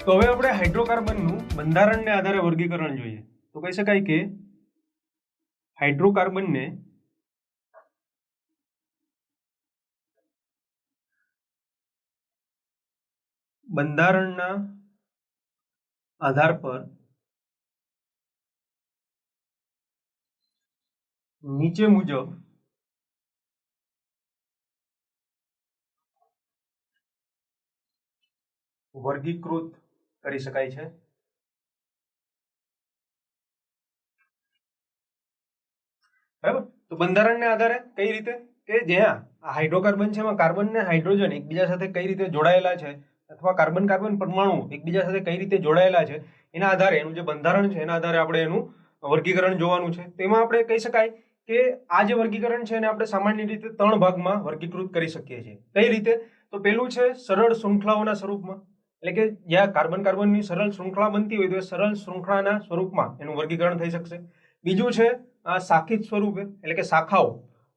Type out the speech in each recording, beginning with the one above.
તો હવે આપણે હાઇડ્રોકાર્બનનું બંધારણને આધારે વર્ગીકરણ જોઈએ તો કહી શકાય કે હાઇડ્રોકાર્બનને બંધારણના આધાર પર નીચે મુજબ વર્ગીકૃત કરી શકાય છે। બરાબર, તો બંધારણને આધારે કઈ રીતે કે જ્યાં હાઇડ્રોકાર્બન છે એમાં કાર્બન ને હાઇડ્રોજન એકબીજા સાથે કઈ રીતે જોડાયેલા છે અથવા કાર્બન કાર્બન પરમાણુ એકબીજા સાથે કઈ રીતે જોડાયેલા છે એના આધારે એનું જે બંધારણ છે એના આધારે આપણે એનું વર્ગીકરણ જોવાનું છે। તેમાં આપણે કહી શકાય કે આ જે વર્ગીકરણ છે એને આપણે સામાન્ય રીતે 3 ભાગમાં વર્ગીકૃત કરી શકીએ છીએ। કઈ રીતે? તો પહેલું છે સરળ શૃંખલાઓના સ્વરૂપમાં, એટલે કે જ્યાં કાર્બન કાર્બનની સરળ શૃંખલા બનતી હોય તો એ સરળ શૃંખલાના સ્વરૂપમાં એનું વર્ગીકરણ થઈ શકશે। બીજું છે શાખિત સ્વરૂપે, એટલે કે શાખાઓ,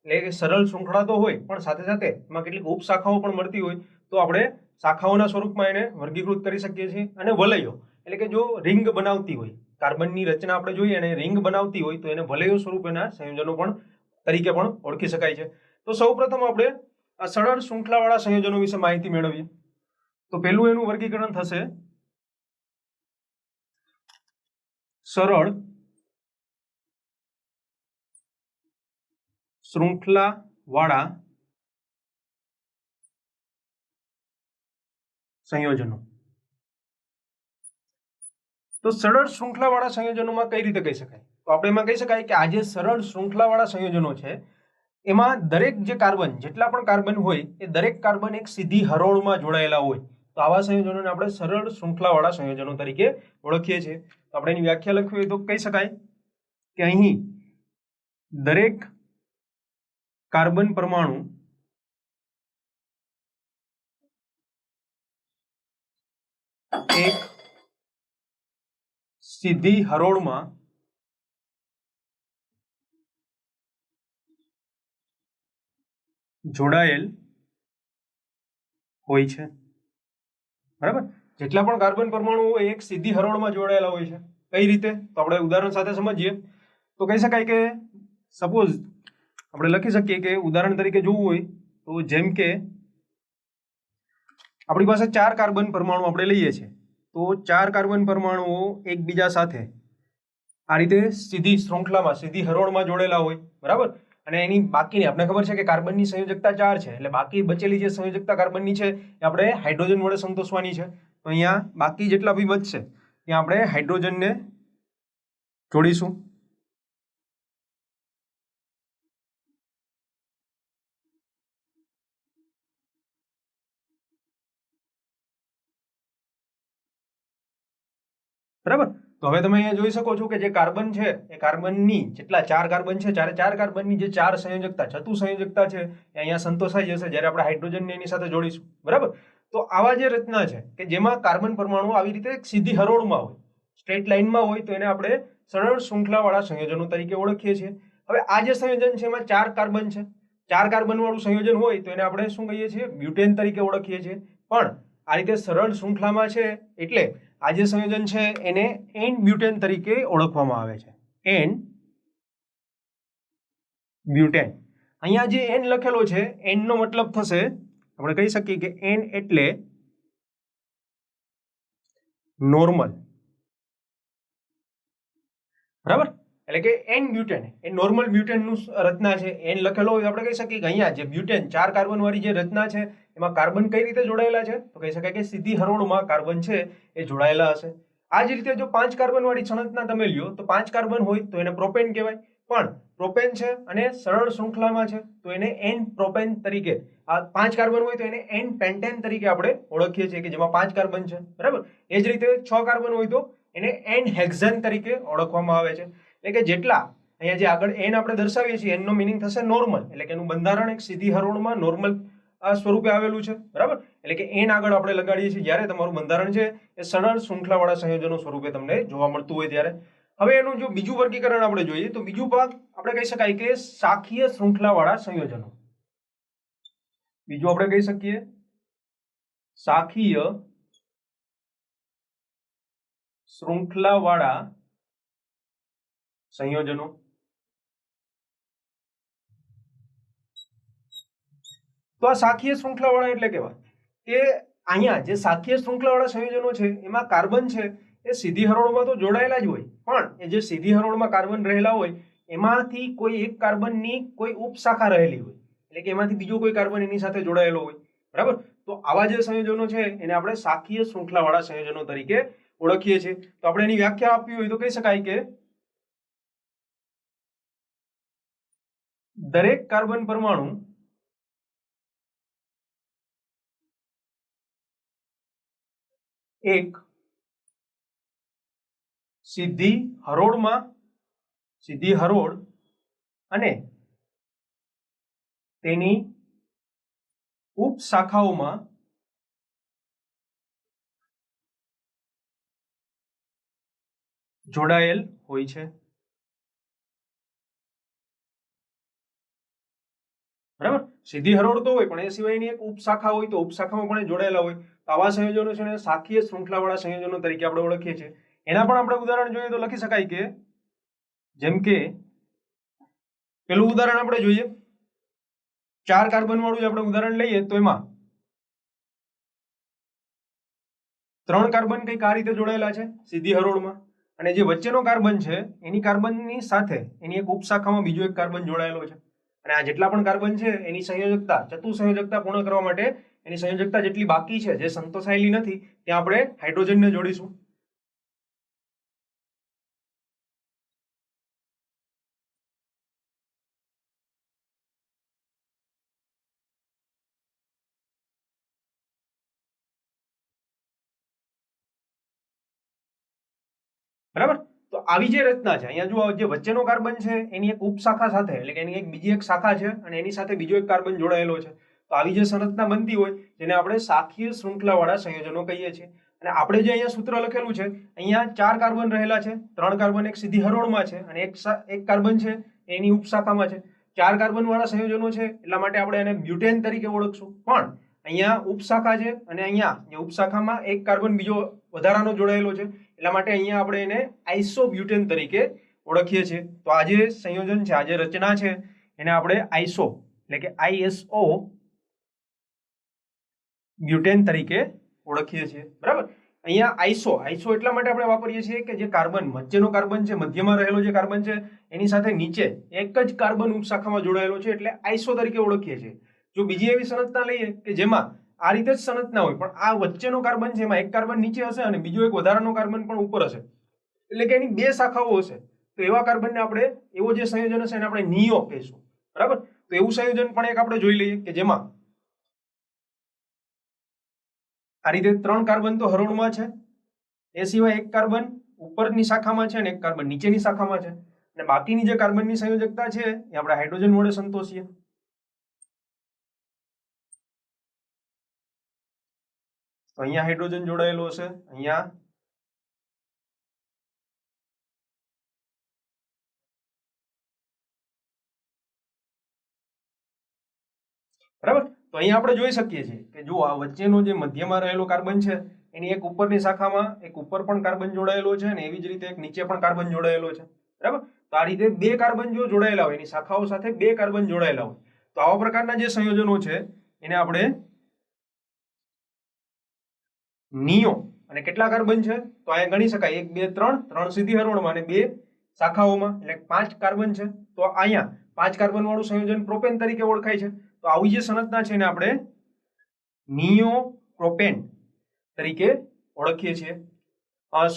એટલે કે સરળ શૃંખલા તો હોય પણ સાથે સાથે એમાં કેટલીક ઉપશાખાઓ પણ મળતી હોય તો આપણે શાખાઓના સ્વરૂપમાં એને વર્ગીકૃત કરી શકીએ છીએ। અને વલયો, એટલે કે જો રિંગ બનાવતી હોય, કાર્બનની રચના આપણે જોઈએ અને રિંગ બનાવતી હોય તો એને વલયો સ્વરૂપેના સંયોજનો પણ તરીકે પણ ઓળખી શકાય છે। તો સૌપ્રથમ આપણે સરળ શૃંખલાવાળા સંયોજનો વિશે માહિતી મેળવીએ। તો પહેલું એનું વર્ગીકરણ થશે સરળ શૃંખલાવાળા સંયોજનો। તો સરળ શૃંખલાવાળા સંયોજનોમાં કઈ રીતે કહી શકાય? તો આપણે એમાં કહી શકાય કે આ જે સરળ શૃંખલાવાળા સંયોજનો છે એમાં દરેક જે કાર્બન, જેટલા પણ કાર્બન હોય એ દરેક કાર્બન એક સીધી હરોળમાં જોડાયેલા હોય તો આવા સંયોજનોને આપણે સરળ શૃંખલાવાળા સંયોજનો તરીકે ઓળખીએ છીએ। તો આપણે એની વ્યાખ્યા લખવી હોય તો કહી શકાય કે અહીં દરેક કાર્બન પરમાણુ એક સીધી હરોળમાં જોડાયેલ હોય છે। બરાબર, જેટલા પણ કાર્બન પરમાણુ હોય એક સીધી હરોળમાં જોડાયેલા હોય છે। કઈ રીતે? તો આપણે ઉદાહરણ સાથે સમજીએ તો કહી શકાય કે સપોઝ આપણે લખી શકીએ કે ઉદાહરણ તરીકે જોવું હોય તો જેમ કે આપણી પાસે 4 કાર્બન પરમાણુ આપણે લઈએ છીએ તો 4 કાર્બન પરમાણુઓ એકબીજા સાથે આ રીતે સીધી શૃંખલામાં, સીધી હરોળમાં જોડેલા હોય, બરાબર। અને એની બાકીની આપણે ખબર છે કે કાર્બનની સંયોજકતા 4 છે એટલે બાકી બચેલી જે સંયોજકતા કાર્બનની છે એ આપણે હાઇડ્રોજન વડે સંતોષવાની છે। તો અહીંયા બાકી જેટલા બી બચશે ત્યાં આપણે હાઇડ્રોજનને જોડીશું। બરાબર, તો હવે તમે અહીંયા જોઈ શકો છો કે જે કાર્બન છે એ કાર્બનની જેટલા 4 કાર્બન છે, 4 કાર્બનની જે 4 સંયોજકતા, ચતુ સંયોજકતા છે એ અહીંયા સંતોષાઈ જશે જ્યારે આપણે હાઇડ્રોજનને એની સાથે જોડીશું। બરાબર, તો આવા જે રચના છે કે જેમાં કાર્બન પરમાણુ આવી રીતે એક સીધી હરોળમાં હોય, સ્ટ્રેટ લાઇનમાં હોય તો એને આપણે સરળ શૃંખલાવાળા સંયોજનો તરીકે ઓળખીએ છીએ। હવે આ જે સંયોજન છે એમાં 4 કાર્બન છે, 4 કાર્બન વાળું સંયોજન હોય તો એને આપણે શું કહીએ છીએ? બ્યુટેન તરીકે ઓળખીએ છીએ। પણ આ રીતે સરળ શૃંખલામાં છે એટલે આ જે સંયોજન છે એને એન બ્યુટેન તરીકે ઓળખવામાં આવે છે। એન બ્યુટેન, અહીંયા જે એન લખેલો છે એન નો મતલબ થશે, આપણે કહી શકીએ કે એન એટલે નોર્મલ, બરાબર, એટલે કે એન બ્યુટેન એ નોર્મલ બ્યુટેનનું રચના છે। એન લખેલો હોય આપણે કહી શકીએ કે અહીંયા જે બ્યુટેન 4 કાર્બન વાળી જે રચના છે એમાં કાર્બન કઈ રીતે જોડાયેલા છે? તો કહી શકાય કે સીધી હરોળમાં કાર્બન છે એ જોડાયેલા હશે। આ જ રીતે જો 5 કાર્બન વાળી સંરચના તમે લ્યો તો 5 કાર્બન હોય તો એને પ્રોપેન કહેવાય, પણ પ્રોપેન છે અને સરળ શૃંખલામાં છે તો એને એન પ્રોપેન તરીકે, આ 5 કાર્બન હોય તો એને એન પેન્ટેન તરીકે આપણે ઓળખીએ છીએ કે જેમાં 5 કાર્બન છે, બરાબર। એ જ રીતે 6 કાર્બન હોય તો એને એન હેક્ઝેન તરીકે ઓળખવામાં આવે છે। એટલે કે જેટલા અહીંયા જે આગળ એન આપણે દર્શાવીએ છીએ એનનો મિનિંગ થશે નોર્મલ, એટલે કે એનું બંધારણ એક સીધી હરોળમાં નોર્મલ સ્વરૂપે આવેલું છે, બરાબર। એટલે કે એન આગળ આપણે લગાડીએ છીએ જ્યારે તમારું બંધારણ છે એ સરળ શૃંખલાવાળા સંયોજનો સ્વરૂપે તમને જોવા મળતું હોય ત્યારે। હવે એનું જો બીજું વર્ગીકરણ આપણે જોઈએ તો બીજું ભાગ આપણે કહી શકાય કે શાખીય શૃંખલાવાળા સંયોજનો। બીજું આપણે કહી શકીએ શાખીય શૃંખલાવાળા સંયોજનો। તો આ શાખીય શૃંખલાવાળા એટલે કેવા કે અહીંયા જે શાખીય શૃંખલાવાળા સંયોજનો છે એમાં કાર્બન છે એ સીધી હરોળમાં તો જોડાયેલા જ હોય, પણ એ જે સીધી હરોળમાં કાર્બન રહેલા હોય એમાંથી કોઈ એક કાર્બનની કોઈ ઉપશાખા રહેલી હોય, એટલે કે એમાંથી બીજો કોઈ કાર્બન એની સાથે જોડાયેલો હોય, બરાબર। તો આવા જે સંયોજનો છે એને આપણે શાખીય શૃંખલાવાળા સંયોજનો તરીકે ઓળખીએ છીએ। તો આપણે એની વ્યાખ્યા આપવી હોય તો કહી શકાય કે દરેક કાર્બન પરમાણુ એક સીધી હરોળ અને તેની ઉપશાખાઓમાં જોડાયેલ હોય છે, બરાબર। સીધી હરોળ તો હોય પણ એ સિવાયની એક ઉપશાખા હોય તો ઉપશાખામાં પણ જોડાયેલા હોય, તો આવા સંયોજનો છે ને શાખીય શૃંખલાવાળા સંયોજનો તરીકે આપણે ઓળખીએ છીએ। એના પણ આપણે ઉદાહરણ જોઈએ તો લખી શકાય કે જેમ કે પેલું ઉદાહરણ આપણે જોઈએ, 4 કાર્બન વાળું આપણે ઉદાહરણ લઈએ તો એમાં 3 કાર્બન કંઈક આ રીતે જોડાયેલા છે સીધી હરોળમાં, અને જે વચ્ચેનો કાર્બન છે એની કાર્બનની સાથે એની એક ઉપશાખામાં બીજો એક કાર્બન જોડાયેલો છે, અને આ જેટલા પણ કાર્બન છે એની સંયોજકતા ચતુસંયોજકતા પૂર્ણ કરવા માટે એની સંયોજકતા જેટલી બાકી છે જે સંતોષાયેલી નથી ત્યાં આપણે હાઇડ્રોજનને જોડીશું। બરાબર। તો આવી જે રચના છે અહીંયા જુઓ, જે વચ્ચેનો કાર્બન છે એની એક ઉપશાખા સાથે એટલે કે એની એક બીજી એક શાખા છે અને એની સાથે બીજો એક કાર્બન જોડાયેલો છે, તો આવી જે સંરચના બનતી હોય જેને આપણે શાખીય શૃંખલાવાળા સંયોજનો કહીએ છીએ। અને આપણે જે અહીંયા સૂત્ર લખેલું છે અહીંયા 4 કાર્બન રહેલા છે, 3 કાર્બન એક સીધી હરોળમાં છે અને એક કાર્બન છે એની ઉપશાખામાં છે। 4 કાર્બન વાળા સંયોજનો છે એટલા માટે આપણે એને બ્યુટેન તરીકે ઓળખશું, પણ અહીંયા ઉપશાખા છે અને અહીંયા જે ઉપશાખામાં એક કાર્બન બીજો વધારાનો જોડાયેલો છે એટલા માટે અહીંયા આપણે એને આઇસોબ્યુટેન તરીકે ઓળખીએ છીએ। તો આ જે સંયોજન છે, આ જે રચના છે એને આપણે આઇસો એટલે કે ISO બ્યુટેન તરીકે ઓળખીએ છીએ, બરાબર। અહીંયા આઇસો એટલા માટે આપણે વાપરીએ છીએ કે જે કાર્બન વચ્ચેનો કાર્બન છે, મધ્યમાં રહેલો જે કાર્બન છે એની સાથે નીચે એક જ કાર્બન ઉપશાખામાં જોડાયેલો છે એટલે આઇસો તરીકે ઓળખીએ છીએ। જો બીજી એવી સંરચના લઈએ કે જેમાં આ રીતે જ સંરચના હોય પણ આ વચ્ચેનો કાર્બન છે એમાં એક કાર્બન નીચે હશે અને બીજો એક વધારાનો કાર્બન પણ ઉપર હશે, એટલે કે એની 2 શાખાઓ હશે, તો એવા કાર્બનને આપણે એવો જે સંયોજન હશે એને આપણે નિયો કહીશું, બરાબર। તો એવું સંયોજન પણ એક આપણે જોઈ લઈએ કે જેમાં આ રીતે 3 કાર્બન તો હરોળમાં છે, એ સિવાય એક કાર્બન ઉપરની શાખામાં છે અને એક કાર્બન નીચેની શાખામાં છે, અને બાકીની જે કાર્બનની સંયોજકતા છે એ આપણે હાઇડ્રોજન વડે સંતોષીએ। તો અહીંયા હાઇડ્રોજન જોડાયેલો હશે, અહીંયા બરાબર। તો અહીંયા આપણે જોઈ શકીએ છીએ કે જો આ વચ્ચેનો જે મધ્યમાં રહેલો કાર્બન છે એની એક ઉપરની શાખામાં એક ઉપર પણ કાર્બન જોડાયેલો છે અને એવી જ રીતે એક નીચે પણ કાર્બન જોડાયેલો છે, બરાબર। તો આ રીતે 2 કાર્બન જો જોડાયેલા હોય એની શાખાઓ સાથે 2 કાર્બન જોડાયેલા હોય તો આવા પ્રકારના જે સંયોજનો છે એને આપણે નિયો, અને કેટલા કાર્બન છે તો અહીંયા ગણી શકાય 1 2 3 સીધી હરોળમાં અને 2 શાખાઓમાં એટલે 5 કાર્બન છે, તો અહીંયા 5 કાર્બન વાળું સંયોજન પ્રોપેન તરીકે ઓળખાય છે। તો આવી જે સંરચના છે એને આપણે નિયોપ્રોપેન તરીકે ઓળખીએ છીએ।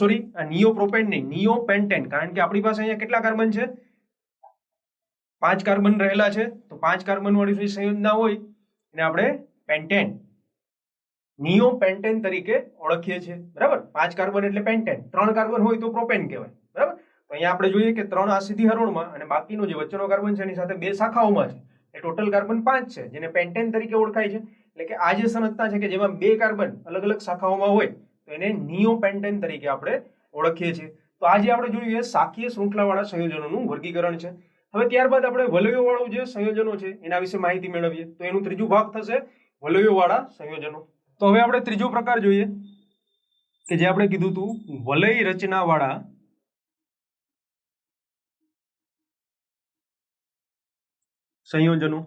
સોરી, નિયોપ્રોપેન નહીં, નિયોપેન્ટેન, કારણ કે આપણી પાસે અહીંયા કેટલા કાર્બન છે 5 કાર્બન રહેલા છે, તો 5 કાર્બન વાળી જે સંયોજના હોય એને આપણે પેન્ટેન નિયોપેન્ટેન તરીકે ઓળખીએ છીએ, બરાબર। 5 કાર્બન એટલે પેન્ટેન, 3 કાર્બન હોય તો પ્રોપેન કહેવાય, બરાબર। તો અહીંયા આપણે જોઈએ કે 3 આ સીધી હરોળમાં અને બાકીનો જે વચ્ચેનો કાર્બન છે એની સાથે 2 શાખાઓમાં છે, એ ટોટલ કાર્બન 5 છે જેને પેન્ટેન તરીકે ઓળખાય છે। એટલે કે આ જે સંરચના છે કે જેમાં 2 કાર્બન અલગ અલગ શાખાઓમાં હોય તો એને નિયોપેન્ટેન તરીકે આપણે ઓળખીએ છીએ। તો આજે આપણે જોયું એ શાખીય શૃંખલાવાળા સંયોજનોનું વર્ગીકરણ છે। હવે ત્યારબાદ આપણે વલયોવાળું જે સંયોજનો છે એના વિશે માહિતી મેળવીએ, તો એનું ત્રીજું ભાગ થશે વલયોવાળા સંયોજનો। તો હવે આપણે ત્રીજો પ્રકાર જોઈએ કે જે આપણે કીધું હતું વલય રચના વાળા સંયોજનો.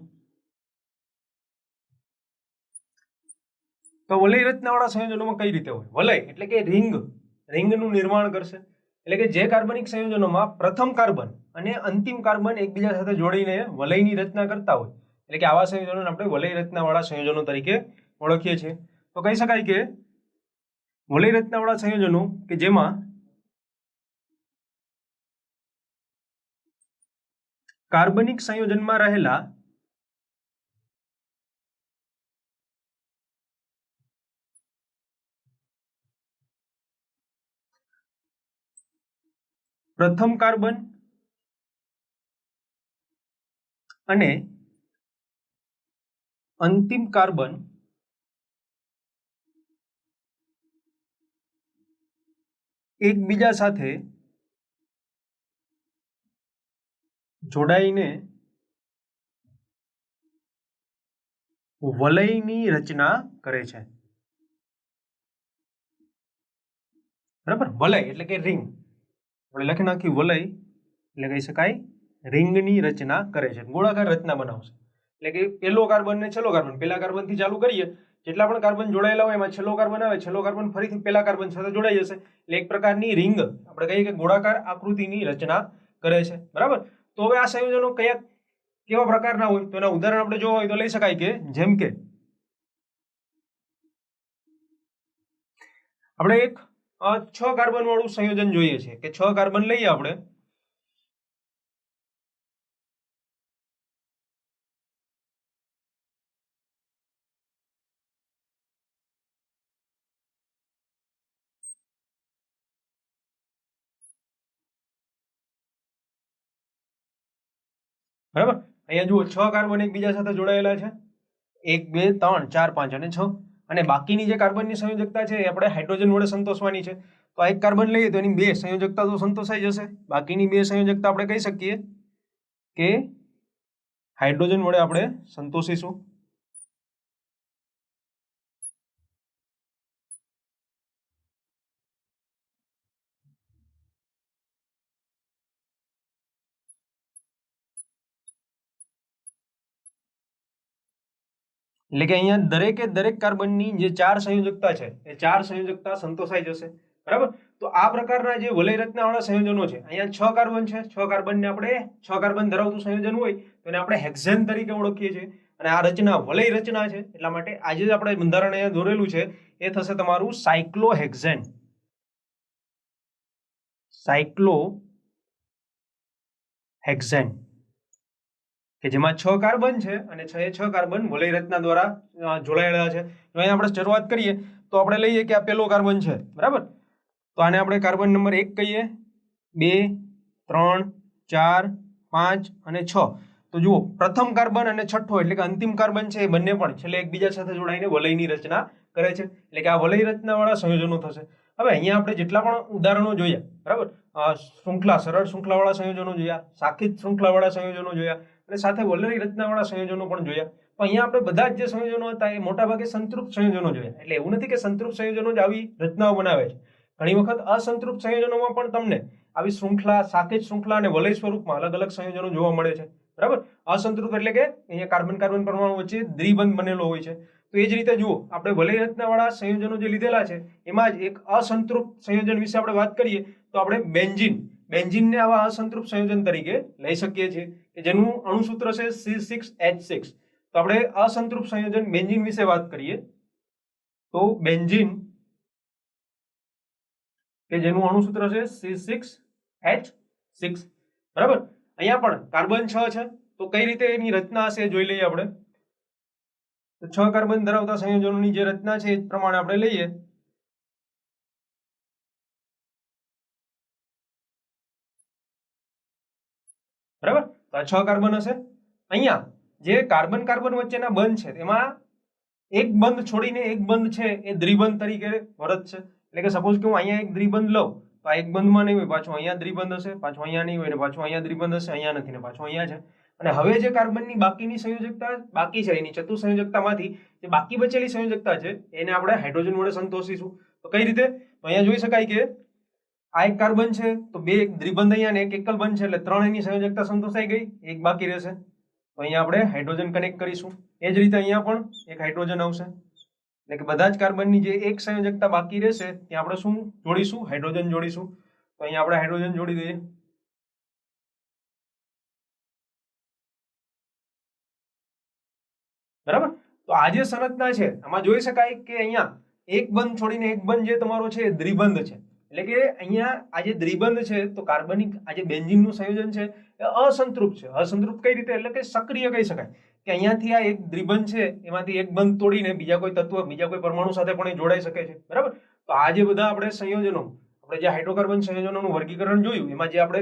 તો વલય રચનાવાળા સંયોજનોમાં કઈ રીતે હોય? વલય એટલે કે રિંગનું નિર્માણ કરશે. એટલે કે જે કાર્બનિક સંયોજનોમાં પ્રથમ કાર્બન અને અંતિમ કાર્બન એકબીજા સાથે જોડીને વલયની રચના કરતા હોય, એટલે કે આવા સંયોજનોને આપણે વલય રચનાવાળા સંયોજનો તરીકે ઓળખીએ છીએ. તો કહી શકાય કે વલય રચનાવાળા સંયોજનો કે જેમાં કાર્બનિક સંયોજનમાં રહેલા પ્રથમ કાર્બન અને અંતિમ કાર્બન એકબીજા સાથે જોડાઈને વલયની રચના કરે છે. બરાબર, વલય એટલે કે રિંગ. આપણે લખી નાખ્યું વલય એટલે કહી શકાય રિંગની રચના કરે છે, ગોળાકાર રચના બનાવશે. એટલે કે પહેલો કાર્બન ને છેલ્લો કાર્બન, પહેલા કાર્બન થી ચાલુ કરીએ, જેટલા પણ કાર્બન જોડાયેલા હોય એમાં છેલ્લો કાર્બન આવે, છેલ્લો કાર્બન ફરીથી પહેલા કાર્બન સાથે જોડાઈ જશે. એટલે એક પ્રકારની રિંગ આપણે કહીએ કે ગોળાકાર આકૃતિની રચના કરે છે. બરાબર. તો હવે આ સંયોજનો કેવા પ્રકારના હોય તો એના ઉદાહરણ આપણે જોવા હોય તો લઈ શકાય કે જેમ કે આપણે એક 6 કાર્બન વાળું સંયોજન જોઈએ છે કે 6 કાર્બન લઈએ આપણે, બરાબર. અહીંયા જુઓ 6 કાર્બન એકબીજા સાથે જોડાયેલા છે, 1 2 3 4 5 અને 6. અને બાકીની જે કાર્બનની સંયોજકતા છે એ આપણે હાઇડ્રોજન વડે સંતોષવાની છે. તો આ એક કાર્બન લઈએ તો એની 2 સંયોજકતા તો સંતોષાઈ જશે, બાકીની 2 સંયોજકતા આપણે કહી શકીએ કે હાઇડ્રોજન વડે આપણે સંતોષીશું. એટલે કે અહીંયા દરેક કાર્બનની જે 4 સંયોજકતા છે એ 4 સંયોજકતા સંતોષાઈ જશે. બરાબર. તો આ પ્રકારના જે વલય રચનાવાળા સંયોજનો છે, અહીંયા 6 કાર્બન છે, 6 કાર્બનને આપણે 6 કાર્બન ધરાવતું સંયોજન હોય તો એને આપણે હેક્ઝેન તરીકે ઓળખીએ છીએ. અને આ રચના વલય રચના છે એટલા માટે આજે જ આપણે બંધારણ અહીંયા દોરેલું છે એ થશે તમારું સાયક્લોહેક્ઝેન. સાયક્લોહેક્ઝેન કે જેમાં 6 કાર્બન છે અને 6 કાર્બન વલય રચના દ્વારા જોડાયેલા છે. તો અહીંયા આપણે શરૂઆત કરીએ તો આપણે લઈએ કે આ પહેલો કાર્બન છે. બરાબર. તો આને આપણે કાર્બન નંબર 1 કહીએ, 2 3 4 5 અને 6. તો જુઓ પ્રથમ કાર્બન અને છઠ્ઠો એટલે કે અંતિમ કાર્બન છે એ બંને પણ છેલ્લે એકબીજા સાથે જોડાઈને વલયની રચના કરે છે. એટલે કે આ વલય રચના વાળા સંયોજનો થશે. હવે અહીંયા આપણે જેટલા પણ ઉદાહરણો જોયા, બરાબર, સરળ શૃંખલાવાળા સંયોજનો જોયા, શાખિત શૃંખલાવાળા સંયોજનો જોયા અને સાથે વલય રચનાવાળા સંયોજનો પણ જોયા. તો અહીંયા આપણે બધા જ જે સંયોજનો હતા એ મોટાભાગે સંતૃપ્ત સંયોજનો જોયા. એટલે એવું નથી કે સંતૃપ્ત સંયોજનો જ આવી રચનાઓ બનાવે છે. ઘણી વખત અસંતૃપ્ત સંયોજનોમાં પણ તમને આવી શૃંખલા, શાખિત શૃંખલા અને વલય સ્વરૂપમાં અલગ અલગ સંયોજનો જોવા મળે છે. બરાબર. અસંતૃપ્ત એટલે કે અહીંયા કાર્બન પરમાણુ વચ્ચે દ્વિબંધ બનેલો હોય છે. તો એ જ રીતે જુઓ આપણે વલય રચનાવાળા સંયોજનો જે લીધેલા છે એમાં જ એક અસંતૃપ્ત સંયોજન વિશે આપણે વાત કરીએ તો આપણે બેન્ઝીનને આવા અસંતૃપ્ત સંયોજન તરીકે લઈ શકીએ છીએ કે જેનું અણુસૂત્ર છે C6H6. તો આપણે અસંતૃપ્ત સંયોજન બેન્ઝીન વિશે વાત કરીએ તો બેન્ઝીન કે જેનું અણુસૂત્ર છે C6H6. બરાબર. અહીંયા પણ કાર્બન 6 છે તો કઈ રીતે એની રચના હશે જોઈ લઈએ આપણે. તો 6 કાર્બન ધરાવતા સંયોજનોની જે રચના છે એ પ્રમાણે આપણે લઈએ. બરાબર. તો આ 6 કાર્બન હશે. અહીંયા જે કાર્બન વચ્ચેના બંધ છે તેમાં એક બંધ છોડીને એક બંધ છે એ દ્વિબંધ તરીકે વર્તશે. એટલે કે સપોઝ કે હું અહીંયા એક દ્વિબંધ લઉં તો આ એક બંધમાં નહીં હોય, પાછું અહીંયા દ્વિબંધ હશે, પાછું અહીંયા નહીં હોય ને પાછું અહીંયા દ્વિબંધ હશે, અહીંયા નથી ને પાછું અહીંયા છે. અને હવે જે કાર્બનની બાકીની સંયોજકતા બાકી છે એની ચતુઃસંયોજકતામાંથી જે બાકી બચેલી સંયોજકતા છે એને આપણે હાઇડ્રોજન વડે સંતોષીશું. તો કઈ રીતે? તો અહીંયા જોઈ શકાય કે આ એક કાર્બન છે તો બે દ્વિબંધ અહીંયા ને એક એકલ બંધ છે એટલે 3 એની સંયોજકતા સંતોષાઈ ગઈ, એક બાકી રહેશે. તો અહીંયા આપણે હાઇડ્રોજન કનેક્ટ કરીશું. એ જ રીતે અહીંયા પણ એક હાઇડ્રોજન આવશે એટલે કે બધા જ કાર્બનની જે એક સંયોજકતા બાકી રહેશે ત્યાં આપણે શું જોડીશું? હાઇડ્રોજન જોડીશું. તો અહીંયા આપણે હાઇડ્રોજન જોડી દઈએ. બરાબર. તો આ જે સંરચના છે આમાં જોઈ શકાય કે અહીંયા એક બંધ છોડીને એક બંધ જે તમારો છે એ દ્વિબંધ છે. એટલે કે અહીંયા આ જે દ્વિબંધ છે તો કાર્બનિક આ જે બેન્ઝીનનું સંયોજન છે એ અસંતૃપ્ત છે. અસંતૃપ્ત કઈ રીતે? એટલે કે સક્રિય કહી શકાય કે અહીંયાથી આ એક દ્વિબંધ છે એમાંથી એક બંધ તોડીને બીજા કોઈ તત્વ બીજા કોઈ પરમાણુ સાથે પણ એ જોડાઈ શકે છે. બરાબર. તો આ જે બધા આપણે સંયોજનો આપણે જે હાઇડ્રોકાર્બન સંયોજનોનું વર્ગીકરણ જોયું એમાં જે આપણે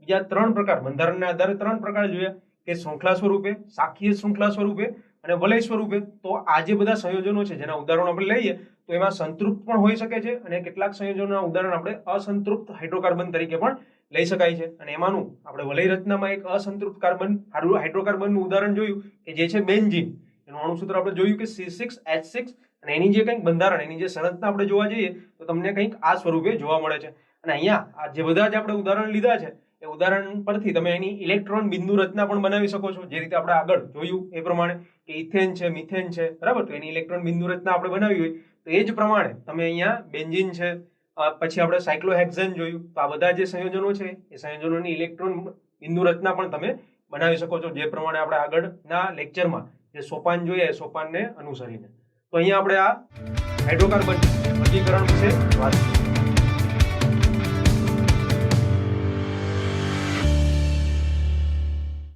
બીજા 3 પ્રકાર બંધારણના આધારે 3 પ્રકાર જોયા કે શૃંખલા સ્વરૂપે, શાખીય શૃંખલા સ્વરૂપે અને વલય સ્વરૂપે. તો આ જે બધા સંયોજનો છે જેના ઉદાહરણો આપણે લઈએ તો એમાં સંતૃપ્ત પણ હોઈ શકે છે અને કેટલાક સંયોજનોના ઉદાહરણ આપણે અસંતૃપ્ત હાઇડ્રોકાર્બન તરીકે પણ લઈ શકાય છે. અને એમાંનું આપણે વલય રચનામાં એક અસંતૃપ્ત કાર્બન હાઇડ્રોકાર્બનનું ઉદાહરણ જોયું કે જે છે બેન્ઝીન. એનું અણુસૂત્ર આપણે જોયું કે C6H6 અને એની જે કંઈક બંધારણ એની જે સંરચના આપણે જોવા જઈએ તો તમને કંઈક આ સ્વરૂપે જોવા મળે છે. અને અહીંયા આ જે બધા જ આપણે ઉદાહરણ લીધા છે એ ઉદાહરણ પરથી તમે એની ઇલેક્ટ્રોન બિંદુ રચના પણ બનાવી શકો છો. જે રીતે આપણે આગળ જોયું એ પ્રમાણે કે ઇથેન છે, મિથેન છે, બરાબર. તો એની ઇલેક્ટ્રોન બિંદુ રચના આપણે બનાવી હોય તો એ જ પ્રમાણે તમે અહીંયા બેન્ઝીન છે, પછી આપણે સાયક્લોહેક્સેન જોયું. તો આ બધા જે સંયોજનો છે એ સંયોજનોની ઇલેક્ટ્રોન બિંદુ રચના પણ તમે બનાવી શકો છો જે પ્રમાણે આપણે આગળના લેક્ચરમાં જે સોપાન જોઈએ એ સોપાનને અનુસરીને. તો અહીંયા આપણે આ હાઇડ્રોકાર્બન વર્ગીકરણ વિશે વાત કરી.